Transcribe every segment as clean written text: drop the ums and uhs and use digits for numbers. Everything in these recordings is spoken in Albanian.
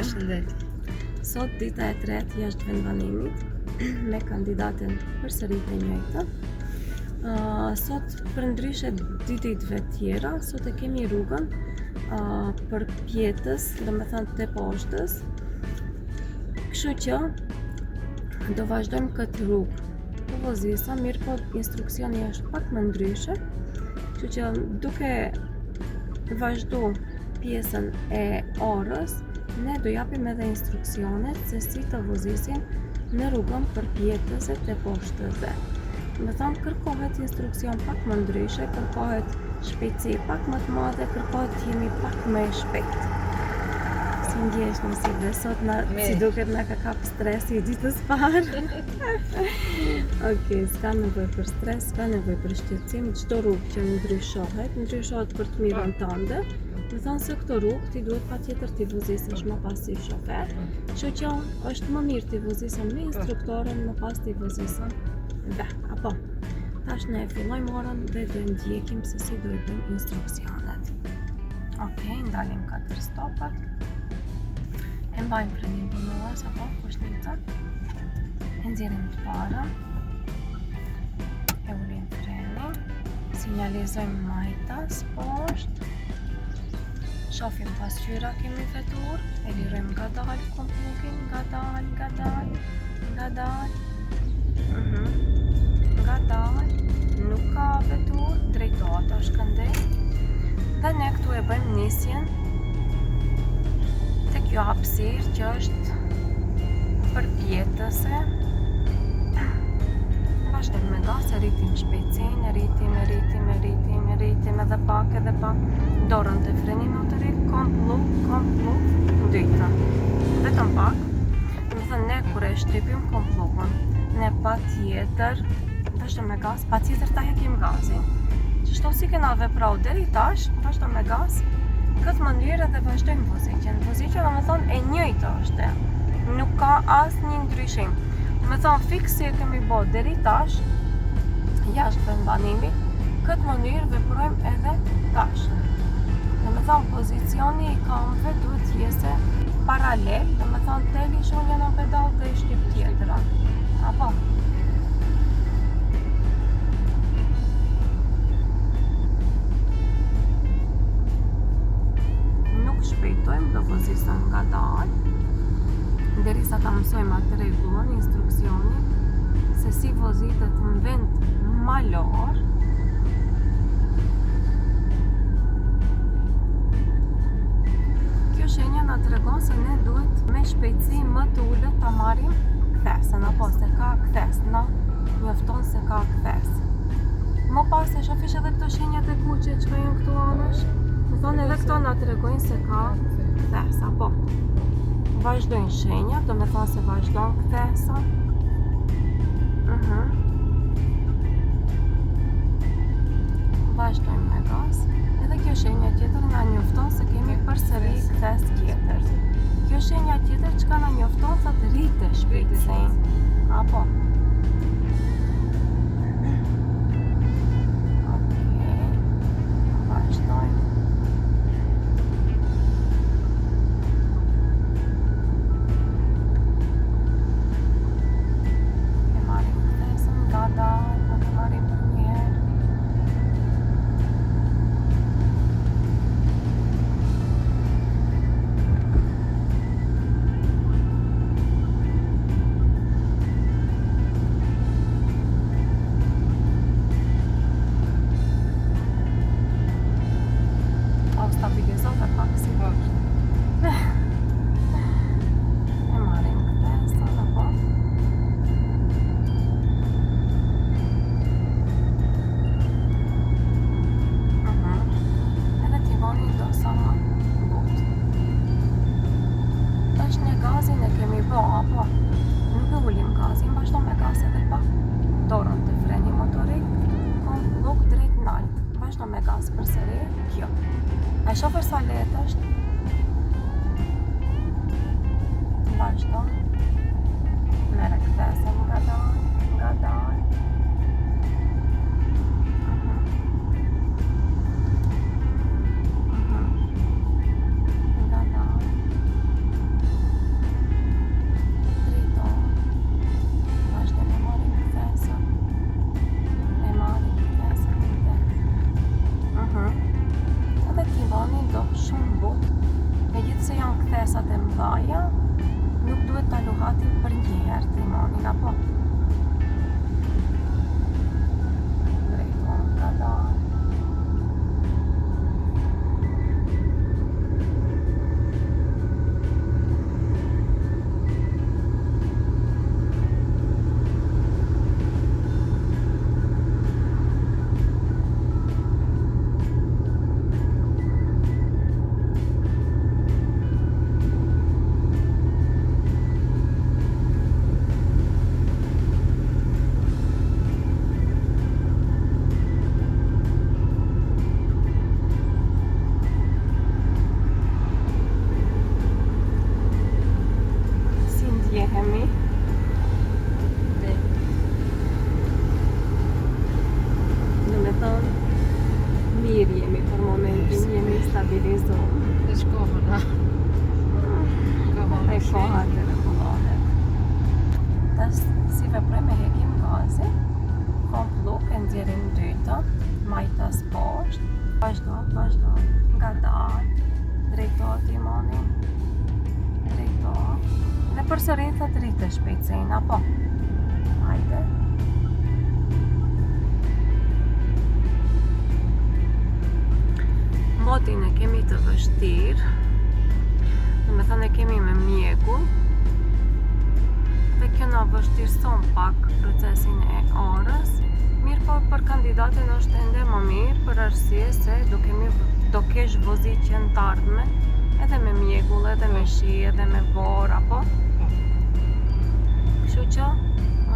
Përshëndetje. Sot dita e tretë jashtë vendbanimit me kandidaten përsëri të njëjtën. Sot përndryshe ditëve tjera, sot e kemi rrugën për pjetës, domethënë të poshtës. Kështu që do vazhdojmë këtë rrugë të vozisa, mirë po instruksioni është pak më ndryshe. Kështu që duke vazhdu pjesën e orës, ne do japim edhe instruksionet se si të vozisim në rrugën për pjetëse të poshtëse. Me thonë, kërkohet instruksion pak më ndryshe, kërkohet shpejtësi pak më të madhe, kërkohet të jemi pak më shpejt. Si ndjesh nësi dhe sot si duket na ka kap stresi i ditës parë. Okej, s'ka nevojë për stres, s'ka nevojë për shqetësim, çdo rrugë që ndryshohet për të mirën tënde. Me thonë se këto rrugë ti duhet patjetër t'i vozisësh më pas si shofer. Kështu që është më mirë t'i vozisëm me instruktoren, më pas t'i vozisëm dhe, apo. Tash ne fillojmë orën dhe do ndjekim se si do i bëjmë instruksionet. Okej, ndalim 4 stopat. E mbajmë frenin punues, apo kushtica. E nxjerrim të para. E ulim frenin. Sinjalizojmë majtas poshtë. Shofim pasqyra kemi vetur, e lirojmë ngadalë komplukin, ngadalë, nuk ka vetur, drejtohet është këndej. Dhe ne këtu e bëjmë nisjen të kjo hapësirë që është për pjetëse. Vazhdojmë me gas, e rritim shpejtësinë, rritim edhe pak, dorën të freni motorit, kompluk, dyta. Vetëm pak, më thënë ne kur e shtypim komplukun, ne patjetër, vazhdo me gas, patjetër ta hekim gazin. Qështu si kena veprau deri tash, vazhdo me gas, këtë mënyrë edhe vazhdojmë vozitjen. Vozitja do me thonë e njëjtë është, nuk ka asë një ndryshim. Me thonë fix si e kemi bo deri tash, jashtë vendbanimit, këtë mënyrë veprojmë edhe tash. Dhe me thonë pozicioni i kamëve duhet jese paralel, dhe me thonë teli shonja në pedal dhe i shtyp tjetëra. Apo? Nuk shpejtojmë, do vozisëm nga dalë, derisa ta mësojmë atë rregullën, instruksionin, se si vozitet në vend malor. Kjo shenja na tregon se ne duhet me shpejtësi më të ulët ta marrim kthesën, apo se ka kthes, na njofton se ka kthes. Më pas e shofish edhe këto shenjat e kuqe që janë këtu anash, më thonë edhe këto na tregojnë se ka kthes, apo. Vazhdojnë shenjat, do me thonë se vazhdojnë kthesa. Vazhdojnë me gas. Edhe kjo shenja tjetër nga njofton se kemi përsëri kthes tjetër. Kjo shenja tjetër që ka nga njofton sa të rritë shpejtësinë. Apo? Okej. Vazhdojnë. Me gas përsëri, kjo. E shofer sa lehtë është? Vazhdo. Merre kthesën nga dalë. Nga dalë. kasat e mëdhaja nuk duhet ta luhatim për një herë timonin, apo? Drejton kadar. Mirë jemi për momentin, jemi stabilizuar. Dhe shkohën, ha? E koha të rregullohet. Tash si veprojmë me hekim gazin, kompluk e nxjerrim dytën, majtas poshtë, vazhdo, ngadal, drejto timonin, drejto. Dhe përsëri të rritë shpejtësinë, apo? Hajde. Motin e kemi të vështirë, do me thënë e kemi me mjegull, dhe kjo na vështirëson pak procesin e orës, mirë po për kandidatin është ende më mirë për arsye se do kesh vozitje në ardhmen, edhe me mjegull, edhe me shi, edhe me borë, apo? Kështu që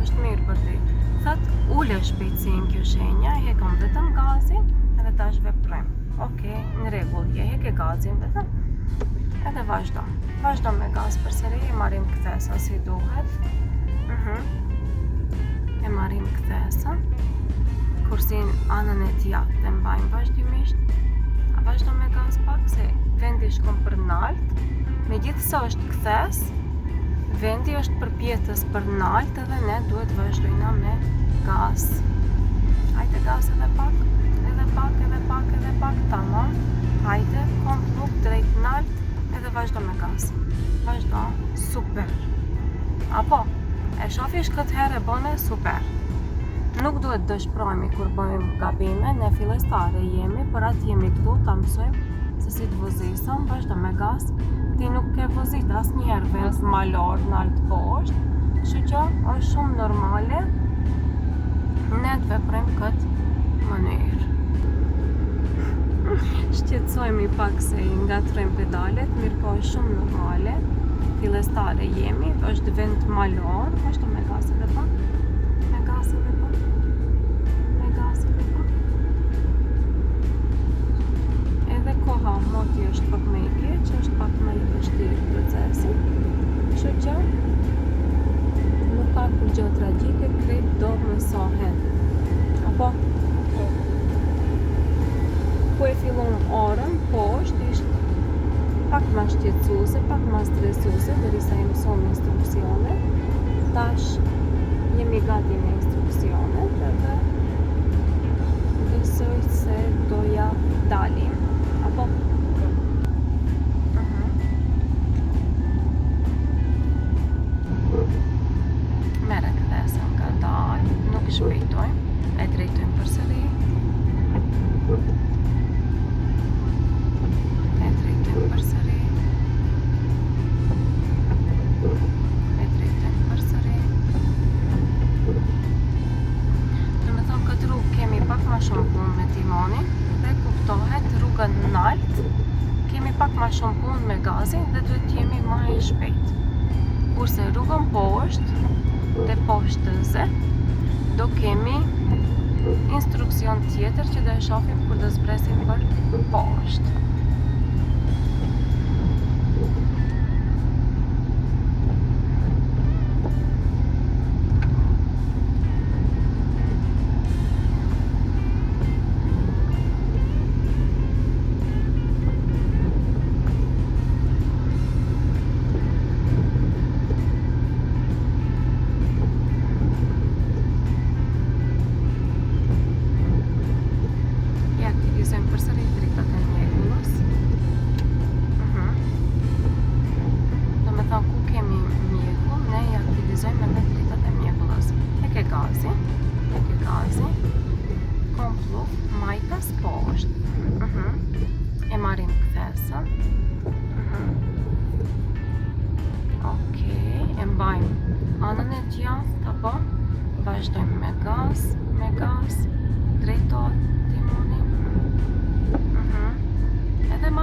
është mirë për ti. Thot, ule shpejtësinë kjo shenja, hekëm vetëm gazin, edhe tash veprojmë. Okej, në rregull, heke gazin vetëm, edhe vazhdo me gaz përsëri, e marrim kthesa si duhet. E marrim kthesën, kursin anën e djathtë e mbajmë vazhdimisht, vazhdo me gaz pak se vendi shkon për nalt, megjithëse është kthes, vendi është përpjetës për nalt edhe ne duhet vazhdojna me gaz. Hajde gaz edhe pak, tamam. Hajde, kompluk drejt nalt edhe vazhdo me gaz. Vazhdo, super. Apo, e shofish këtë herë e bone super. Nuk duhet dëshprojmi kur bëjmë gabime, ne fillestare jemi, për atë jemi këtu, ta mësojmë se si të vozisëm, vazhdo me gaz. Ti nuk ke vozit asnjëherë vend malor nalt poshtë, kështu që është shumë normale ne të veprojmë këtë mënyrë. Shqetësojmë pak se i ngatrojmë pedalet, mirë po është shumë normale. Fillestare jemi, është vend malor, vazhdo me gaz edhe pak. Edhe koha moti është pak më i keq, është pak më i vështirë procesi. Kështu që nuk ka gjë tragjike, krejt do mësohen. Apo? Ku e fillon orën, poshtë ishte pak më shqetësuese, pak më stresuese, derisa e mëson instruksionet. Tash jemi gati me instruksionet edhe besoj se do ja dalim. Apo? Merre kthesën ngadal, nuk shpejtojmë, e drejtojmë përsëri. Shumë punë me timonin dhe kuptohet rrugën nalt, kemi pak ma shumë punë me gazin dhe duhet jemi ma e shpejt. Kurse rrugën poshtë dhe poshtëse do kemi instruksion tjetër që do e shohim kur do zbresim për poshtë.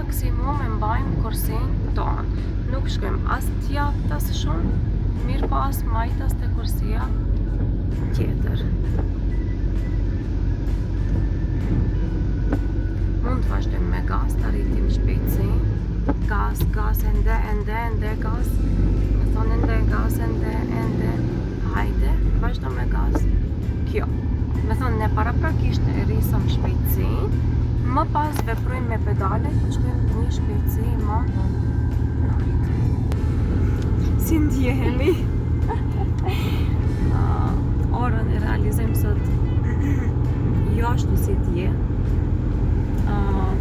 maksimum e mbajmë kursinë tonë. Nuk shkojmë as t'jaftë as shumë, mirë po as majt as te kursia tjetër. Mund të vazhdojmë me gaz, të arritim shpejtësinë. Gaz, ende gaz. Me thonë ende gaz, ende. Hajde, vazhdo me gaz. Kjo. Me thonë ne paraprakisht e rrisëm shpejtësinë, më pas veprojmë me pedalet, shkojmë një shpejtësi më lartë. Si ndjehemi? Orën e realizojmë sot jo ashtu si dje.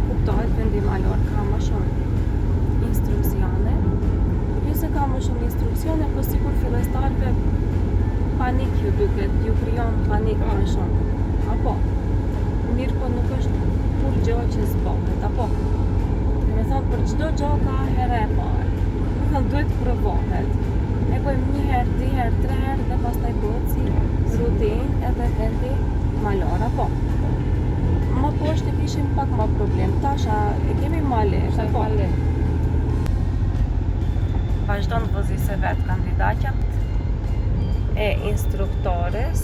Kuptohet vendi malor ka më shumë instruksione. Jo se ka më shumë instruksione, po sikur fillestarëve panik ju duket, ju krijon panik më shumë. Apo mirë po nuk është kur gjë që zbohet, apo me thonë për çdo gjë ka herë e parë. Me thonë duhet provohet. E bëjmë një herë, 2 herë, 3 herë dhe pastaj bëhet si rutinë edhe vendi malor, apo më poshtë kishim pak më problem. Tasha e kemi male, apo vazhdon të vozise vetë kandidatjat e instruktores.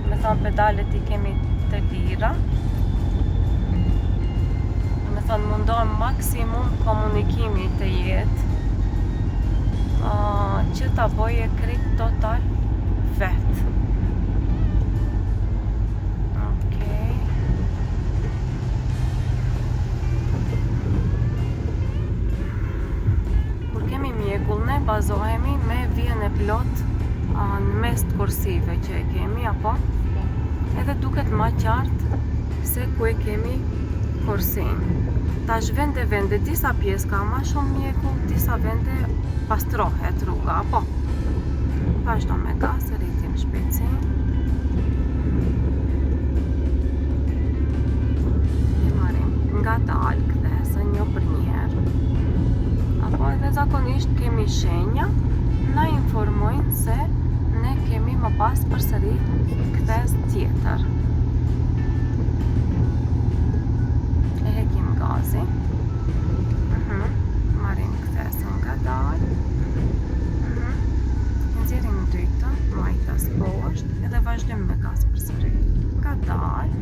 Me thonë pedalet i kemi të lira. Me thonë mundohem maksimum komunikimi të jetë që ta boje krejt total vetë. Kur kemi mjekull, ne bazohemi me vijën e plot në mes të kursive që e kemi, apo edhe duket ma qartë se ku e kemi kursin. Tash vende, disa pjesë ka ma shumë mjekull, disa vende pastrohet rruga, apo vazhdo me gaz, rritim shpejtësinë. E marrim nga dalë kthesën një për një herë. Apo edhe zakonisht kemi shenja, na informojnë se ne kemi më pas përsëri kthes tjetër. E hekim gazin. Marrim kthesën nga dalë. Nxjerrim dytën, majtas poshtë, edhe vazhdojmë me gaz përsëri. Nga dalë.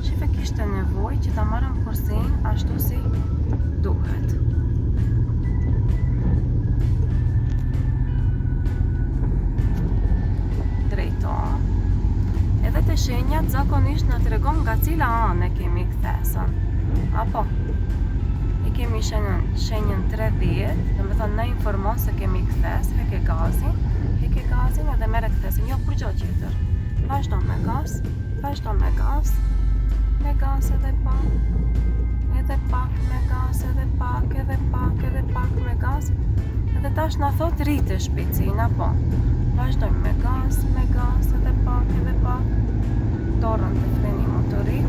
Shife kishte nevojë që ta marrëm kursin ashtu si duhet. Edhe të shenjat zakonisht na tregon nga cila anë kemi kthesën. Apo e kemi shenjën 30, do me thonë na informon se kemi kthes, heke gazin edhe merre kthesin, jo për gjë tjetër. Vazhdo me gaz, me gaz edhe pak me gaz, edhe pak me gaz. Edhe tash na thot rritë shpejtësinë, apo vazhdojmë me gaz, edhe pak. Dorën të freni motorik,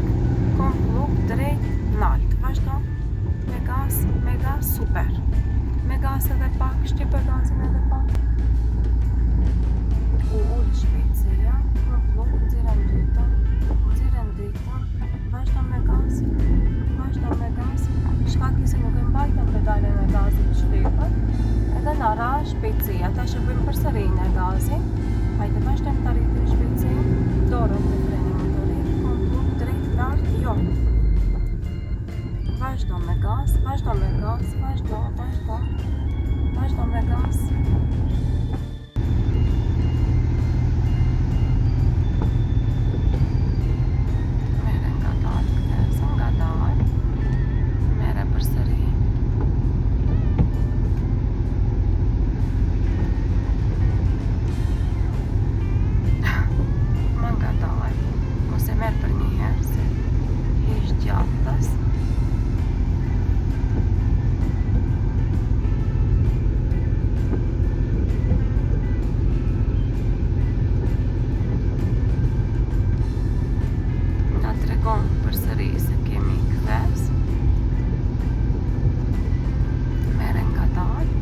komplluk drejt nalt. Vazhdo me gaz, super. Me gaz edhe pak, shtype gazin edhe pak. Ull shpejtësia, komplluk, nxjerrën dytën, vazhdo me gaz. Shkaki se nuk e mbajtëm pedalen e gazit shtypën, edhe na ra shpejtësia. Tash e bëjmë përsëri në gazin. Hajde vazhdojmë të rritim shpejtësinë, dorën të freni motorik, komplluk drejt lart, jo. Vazhdo me gaz, vazhdo me gaz. Mere nga dalë kthesën, nga dalë. Mere përsëri. Merë për një herë se ish gjaftës. Na tregon përsëri se kemi kthes. Merë nga dalë.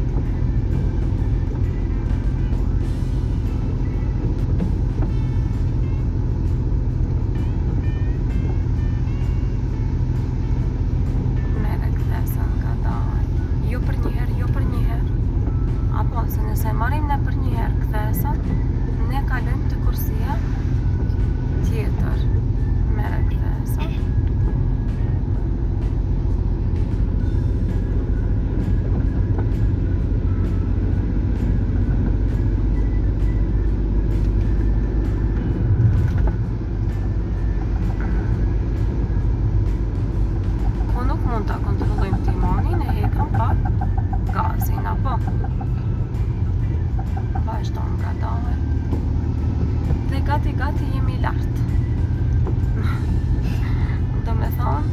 thonë,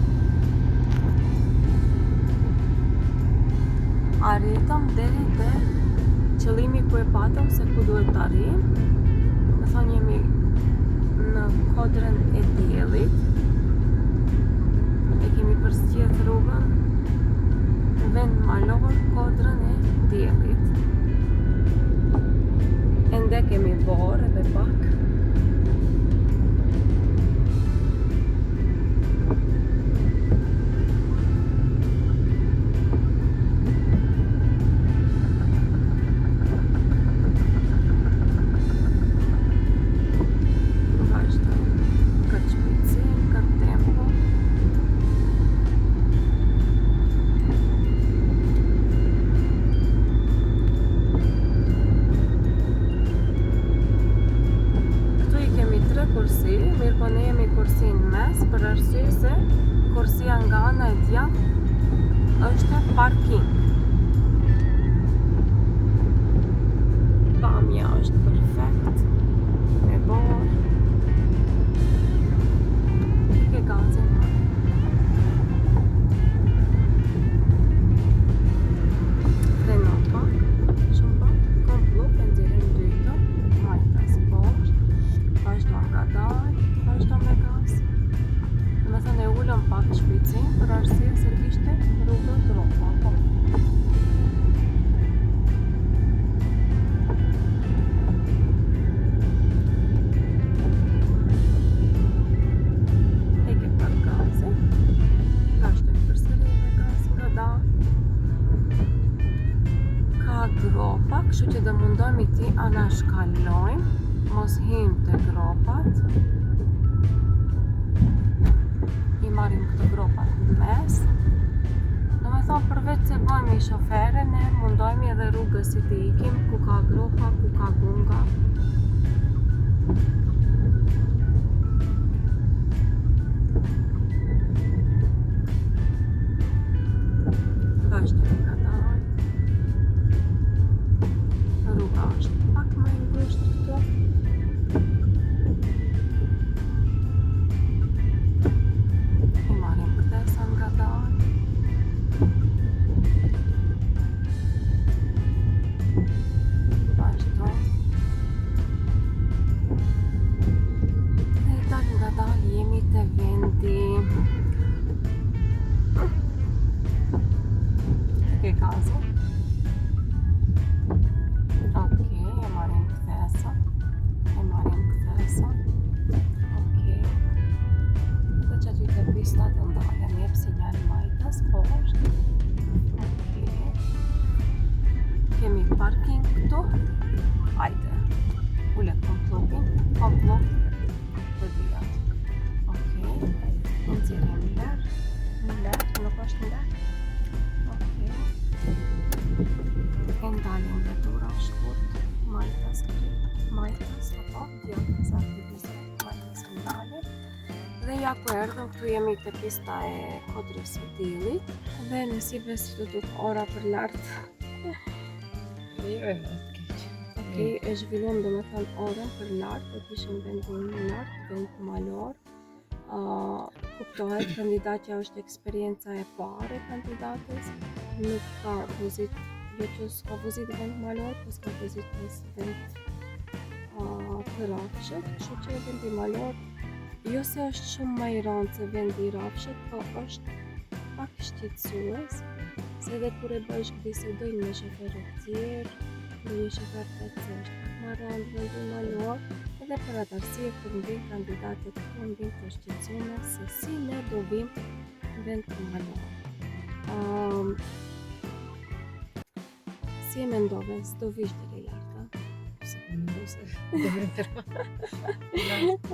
arritëm deri te qëllimi ku e patëm se ku duhet të arrijmë. Do të thonë jemi në kodrën e diellit. E kemi përzgjedh rrugën vend malor kodrën e diellit. Ende kemi borë edhe pak. Mirë po ne jemi kursi në mes për arsye se kursia nga ana e djathtë është parking. Pamja është perfekt, e borë. Ke gazin. Freno pak, shumë pak, komplu, penzirin dytë, majtas poshtë, vazhdo nga dalë. Vazhdo me gaz. Do me thënë e ullëm pak shpejtësinë për arsye se kishte rrugën gropa. Heke pak gazin. Vazhdojmë përsëri me gaz nga dalë. Ka gropa, kështu që do mundohemi ti anashkallojmë, mos him të gropat. I marim këtë gropat në mes. Do me thonë përveç se bëjmë i shofere, ne mundohemi edhe rrugës si të ikim, ku ka gropa, ku ka gunga. Vazhdojmë nga dalë. Rruga është pak më e ngushtë këtu. Kemi parking këtu. Hajde. Ullet komplopin. Komplop të dijat. Okej. Në nxjerrim lart. Nuk është lart. Okej. E ndalim vetura shkurt. Majtas apo? Jo, sa aktivizat majtas e ndalim. Dhe ja ku erdhëm, këtu jemi te pista e kodrës së diellit. Dhe në sipër si të duk ora për lartë. Okej, e zhvilluam do me thënë orën për lartë, do kishim vendin lartë, vend malor. Kuptohet, kandidatja është eksperjenca e parë e kandidates, nuk ka vozit, jo që s'ka vozit vend malor, po s'ka vozit vend të rafshët, kështu që vendi malor, jo se është shumë më i rëndë se vendi i rafshët, po është pak shqetësues, se edhe kur e bësh bisedojnë me shoferët tjerë, dhe një shofer të që është më rëndë vendi malor, edhe për atë arsye kur mbin kandidatet këtu mbin të shqetësuar se si ne do vim vend malor. Si e mendove, s'do vish deri lart, a?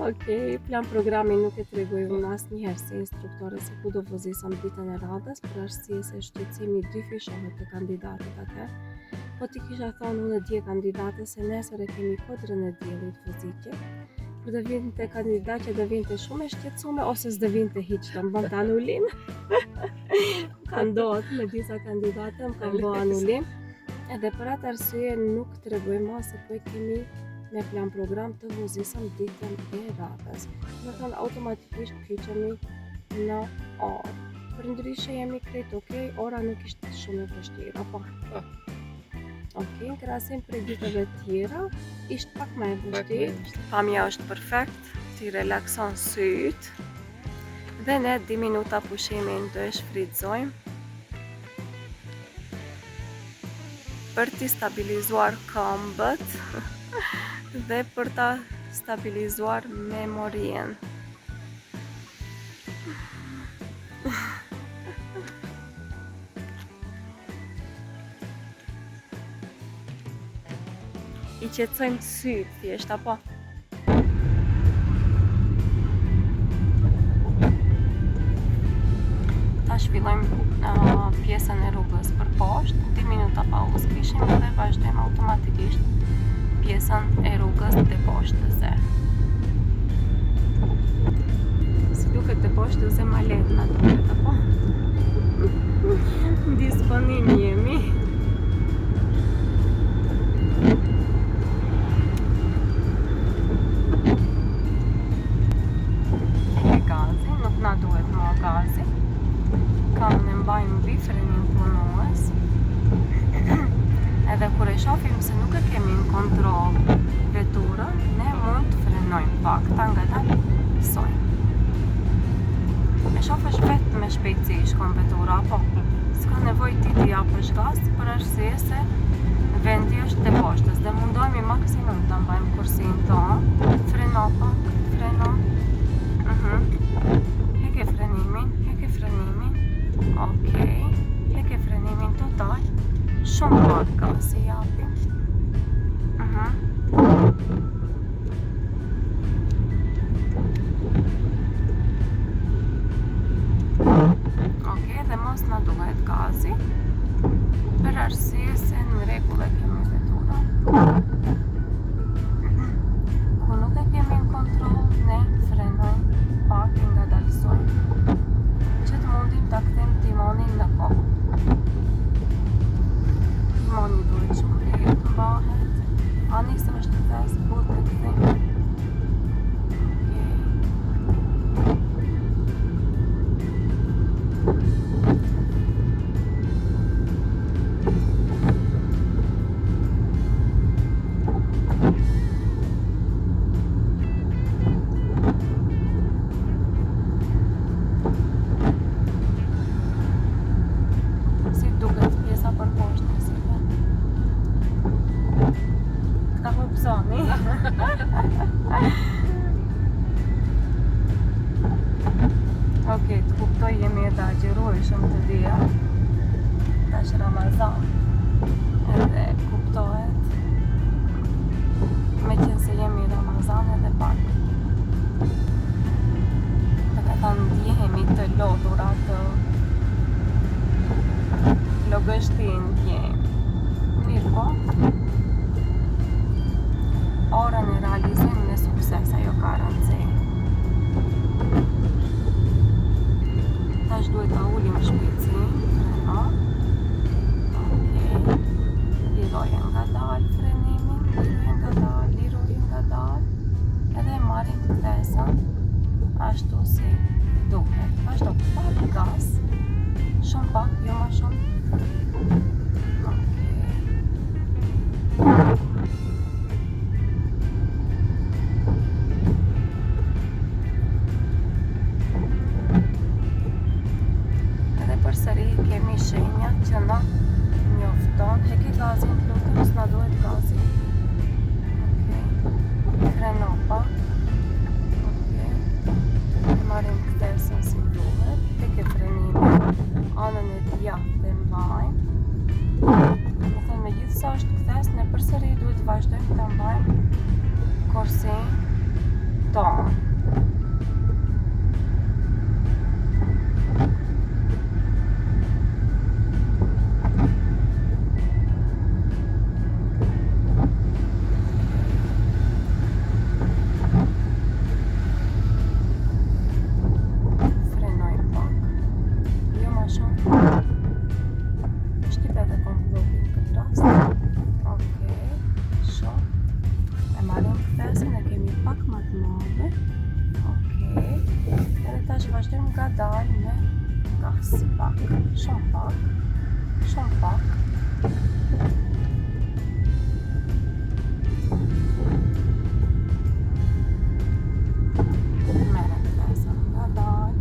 Okej, plan programi nuk e tregoj unë asnjëherë si instruktore se ku do vozisam ditën e radhës, për arsye se shqetësimi dyfishohet të kandidatit atë. Po ti kisha thonë unë dje kandidate se nesër e kemi kodrën e diellit vozitje. Kur do vinte kandidatja do vinte shumë e shqetësuar ose s'do vinte hiç, do më bënte anulim. Ka ndodhur me disa kandidate më kanë bërë anulim. Edhe për atë arsye nuk tregoj më se po e kemi me plan program të vozisëm ditën e radhës. Do të thonë automatikisht kyçemi në orë. Përndryshe jemi krejt okay, ora nuk ishte shumë e vështirë, apo? Okej, krahasim përgatitjeve tjera, ishte pak më e vështirë. Pamja është perfekt, ti relakson sytë. Dhe ne 2 minuta pushimin do e shfrytëzojmë për t'i stabilizuar këmbët dhe për ta stabilizuar memorien. I qetësojmë sytë thjesht, apo? Tash fillojmë pjesën e rrugës për poshtë, 2 minuta pauzë kishim dhe vazhdojmë automatikisht pjesën e rrugës të poshtëse. Si duket të poshtëse ma lehtë na duket, apo? Disponim jemi. Gazi, nuk na duhet më gazi. Kam në mbajnë mbi frenin punues. Edhe kur e shohim se nuk e kemi në kontroll veturën, ne mund të frenojmë pak, nga ta mësojmë. E shohësh vetë me shpejtësi shkon vetura, apo? S'ka nevojë ti t'i japësh gaz për arsye se vendi është te poshtës dhe mundohemi maksimum ta mbajmë kursin tonë. Freno pak, freno. Heke frenimin. Okej. Heke frenimin total. Shumë pak gaz i japim. Okej, dhe mos na duhet gazi për arsye se në rregull e kemi veturën. Kur nuk e kemi në kontroll, ne frenojmë pak e ngadalsojmë që të mundim ta kthejmë timonin në kohë. Timoni duhet shumë lehtë të mbahet. Anis është kthes, po të kthejmë. Okej, të kuptoj jemi edhe agjerueshëm të dia. Tash Ramazan. Edhe kuptohet. Me qenë se jemi Ramazan edhe pak. Dhe ta ndjehemi të lodhura të logështin ndjehemi. Mirë po. Orën e realizojmë me sukses, ajo ka rëndësi. Tash duhet ta ulim shpejtësinë, freno. Okej. Liroj ngadalë frenimin, liroj ngadalë. Edhe marrim kthesën ashtu si duhet. Vazhdo pak gaz. Shumë pak, jo më shumë. Përsëri kemi shenjat që na njofton. Heki gazin, lutem, s'na duhet gazi. Okej. Freno pak. Okej. Marrim kthesën si duhet. Heki frenimin. Anën e djathtë dhe mbajmë. Do thënë megjithëse është kthes, ne përsëri duhet të vazhdojmë ta mbajmë kursin tonë. Pak më të madhe. gas, pak, shumë pak, shumë pak. Mere ftesën nga dalë.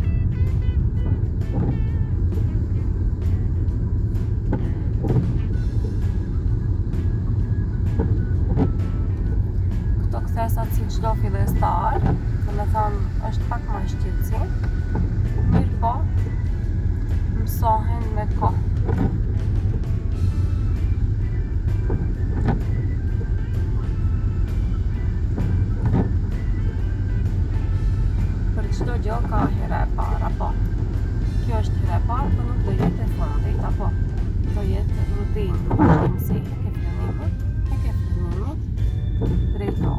Këto kthesat si çdo fillestar, do me thonë është pak më shqetësi, mirë po mësohen me kohë. Për çdo gjë ka hera e para, po. Kjo është hera e parë, po nuk do jetë e fundit, apo do jetë rutinë në vazhdimsi, e ke frenimit, drejto.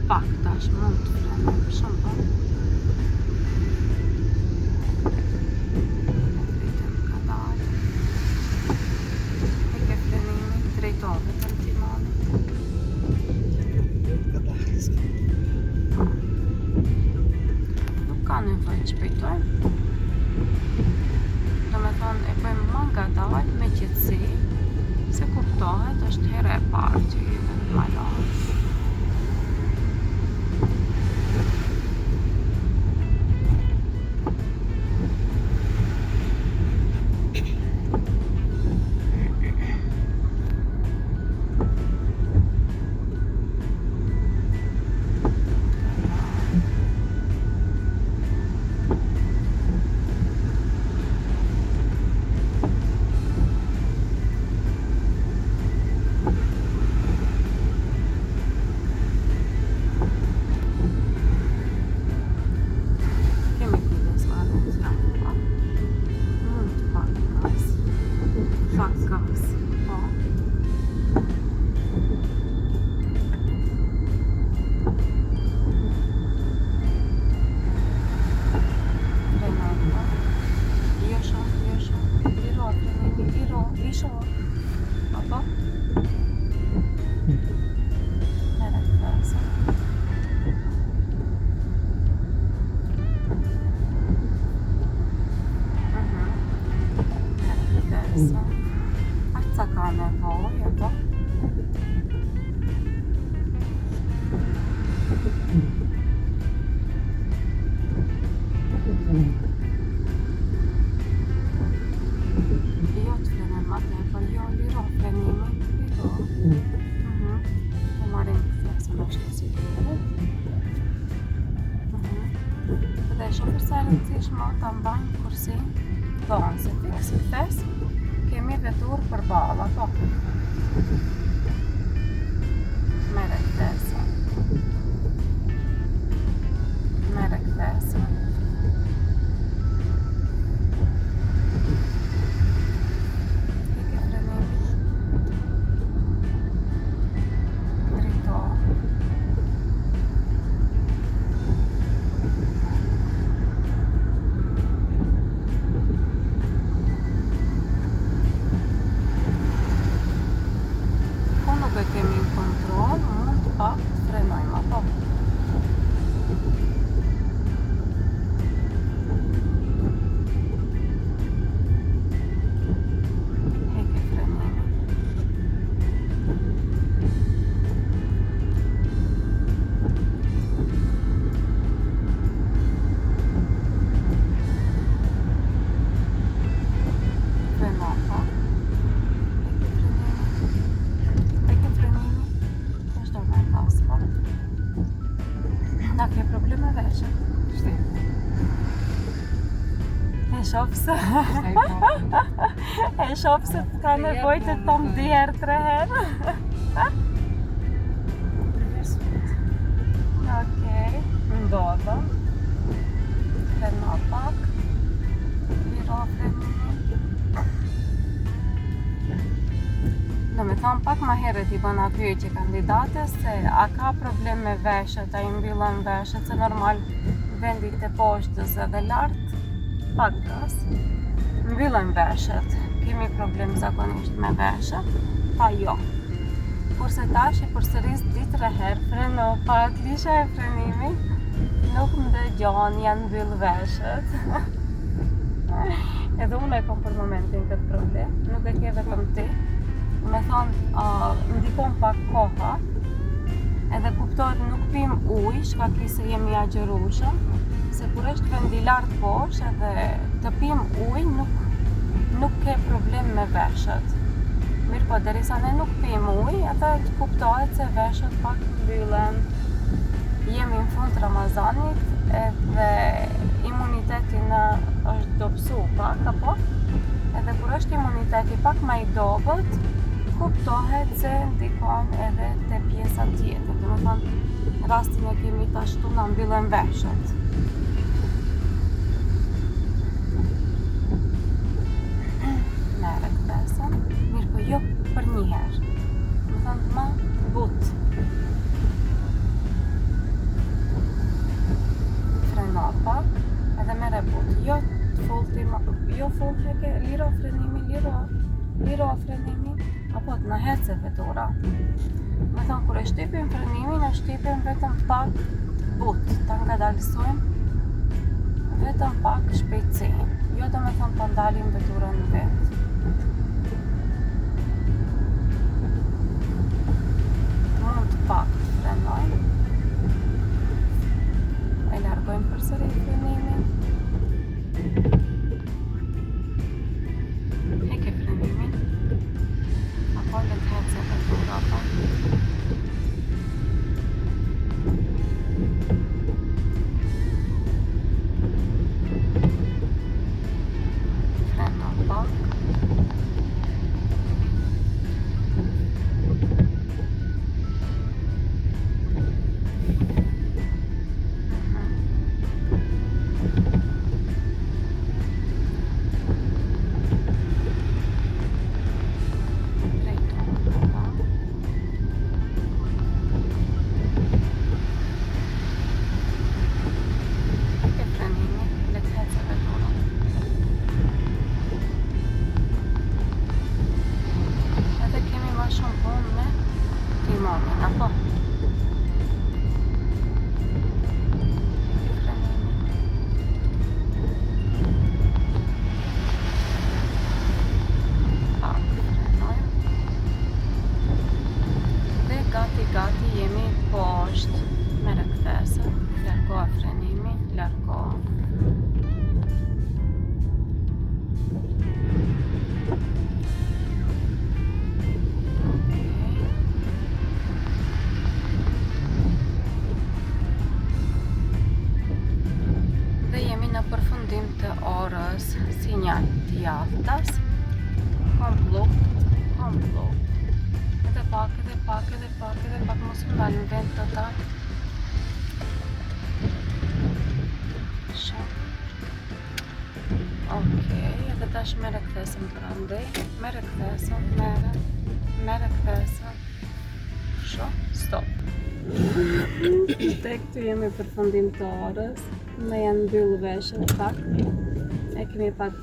Pak tash mund të frenim shumë pak. Vetëm ka dalë. E ke frenimin, drejtove për timoni. Nuk ka nevojë të shpejtojmë. Do me thonë e bëjmë më ngadalë me qetësi, se kuptohet është hera e parë që jemi në malon. Aq sa ka nevojë, po. Jo të frenem ma tepër, jo liro frenimi, liro. E marim këthesën është si tjere. Dhe shumë përsa rëndësishme ta mbajmë kursin, thonë se fikse këthes, kemi vetur për bala, po. Mere këthesën. Mere këthesën. pak, frenojmë apo. Heke frenimi. Frenojmë pak. Na ke probleme veshët? Shte. E shoh se e shoh se ka nevojë të tom 2 herë 3 herë. Okej, ndodha. Freno pak. Liro frenimi. Do me thonë pak ma herët i bëna pyetje kandidates se a ka problem me veshët, a i mbyllën veshët, se normal vendit e poshtës edhe lartë, pak gas, mbyllën veshët, kemi problem zakonisht me veshët, pa jo. Kurse tash e përsëris 2-3 herë, freno pak, lisha e frenimi, nuk më dëgjon, janë mbyll veshët. Edhe unë e kom për momentin këtë problem, nuk e ke vetëm ti. Me thonë, ndikon pak koha, edhe kuptohet nuk pim ujë, shkaki se jemi agjerushëm, se kur është vendi lartë poshtë edhe të pim ujë nuk ke problem me veshët. Mirë po, derisa ne nuk pim ujë, edhe kuptohet se veshët pak mbyllen. Jemi në fund Ramazanit edhe imuniteti në është dobësu pak, apo? Edhe kur është imuniteti pak ma i dobët, kuptohet se ndikon edhe te pjesa tjetër. Do me thonë, rastin e kemi tashtu na mbyllen veshët. Merë këtesën, mirë po jo për një herë. Do me thonë, ma but. Freno pak, edhe mere but. Jo full heke, liro frenimi, liro frenimi, apo të në hece vetura. Me thonë, kur e shtypim frenimin, e shtypim vetëm pak but, ta nga dalësojmë vetëm pak shpejtësin. Jo do me thonë të ndalim veturën në vend. Mund pak të frenojmë. E largojmë përsëri frenimin. Heke frenimin. Apo le të hece vetura pa. Freno pak. Gati jemi poshtë. Mere këthesën, largoha frenimi, largoha. Dhe jemi në përfundim të orës sinjal të javtas. Komplut. Edhe pak mos më dalë në vend total. Shumë. Okej, edhe tash mere këthesën për andej. Mere këthesën. Shumë, stop. Tek këtu jemi përfundim të orës. Me janë mbyllë veshët pak. E kemi pak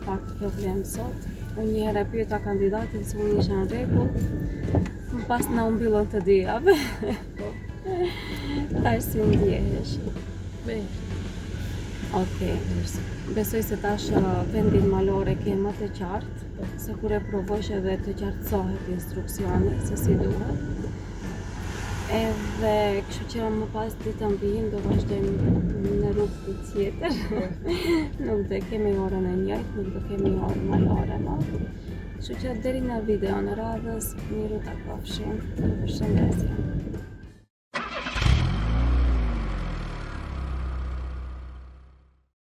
problem sot. Unë njëherë e pyeta kandidatin se unë isha në rregull. Më pas në mbyllën të dijave. Tash si ndjehesh? Mirë. Okej. Besoj se tash vendin malore ke më të qartë, se kur e provosh edhe të qartësohet instruksioni se si duhet. Edhe kështu që më pas ditën vijim do vazhdojmë në rrugë të tjetër. Nuk do kemi orën e njëjtë, nuk do kemi orë malore më. Kështu që deri në video në radhës, miru takofshim. Përshëndetje.